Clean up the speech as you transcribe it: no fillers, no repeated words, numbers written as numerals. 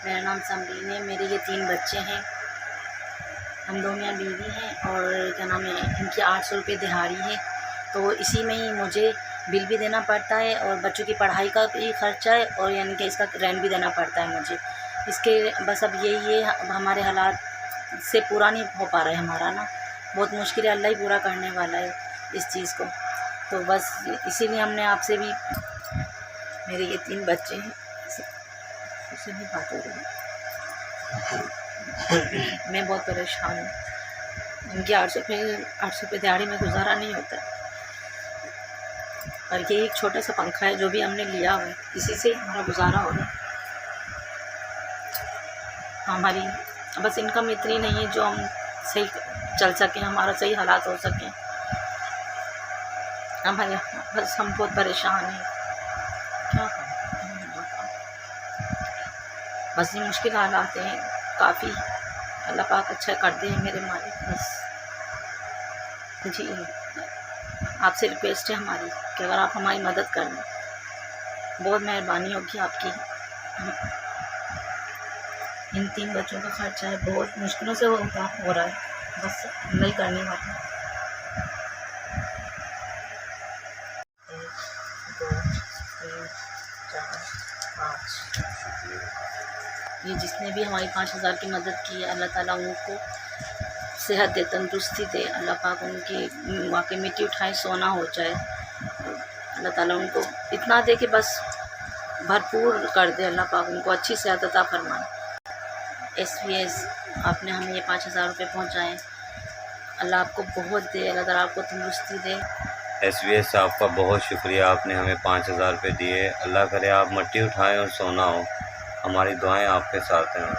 मेरा नाम समरीन है। मेरे ये 3 बच्चे हैं। हम 2 मियाँ बीवी हैं और क्या नाम है, इनकी 800 रुपये दिहाड़ी है। तो इसी में ही मुझे बिल भी देना पड़ता है और बच्चों की पढ़ाई का भी खर्चा है और यानी कि इसका रेंट भी देना पड़ता है मुझे। इसके बस अब यही है, अब हमारे हालात से पूरा नहीं हो पा रहा है हमारा ना, बहुत मुश्किल है। अल्लाह ही पूरा करने वाला है इस चीज़ को। तो बस इसीलिए हमने आपसे भी, मेरे ये 3 बच्चे हैं, उससे भी बात हो रही है। मैं बहुत परेशान हूँ। इनकी 800 रुपये दिहाड़ी में गुजारा नहीं होता है। और ये एक छोटा सा पंखा है जो भी हमने लिया हुआ है, इसी से हमारा गुजारा हो रहा है। हमारी बस इनकम इतनी नहीं है जो हम सही चल सकें, हमारा सही हालात हो सकें। हमारे बस हम बहुत परेशान हैं, क्या करें। बस ये मुश्किल हालात हैं काफ़ी। अल्लाह पाक अच्छा कर दे मेरे मालिक। बस जी आपसे रिक्वेस्ट है हमारी कि अगर आप हमारी मदद कर दें, बहुत मेहरबानी होगी आपकी। इन 3 बच्चों का खर्चा है, बहुत मुश्किलों से हो रहा है, बस नहीं करने वाला। 1 2 3 4 5 ये जिसने भी हमारी 5000 की मदद की है, अल्लाह ताला उनको सेहत दे, तंदुरुस्ती दे। अल्लाह पाक उनकी वाकई मिट्टी उठाए सोना हो जाए। अल्लाह ताला उनको इतना दे कि बस भरपूर कर दे। अल्लाह पाक उनको अच्छी सेहत अता फरमाए। SVS आपने हमें ये 5000 रुपये पहुँचाएँ, अल्लाह आपको बहुत दे, अल्लाह ताला आपको तंदुरुस्ती दे। SVS आपका बहुत शुक्रिया, आपने हमें 5000 रुपये दिए। अल्लाह करे आप मट्टी उठाएं और सोना हो। हमारी दुआएं आपके साथ हैं।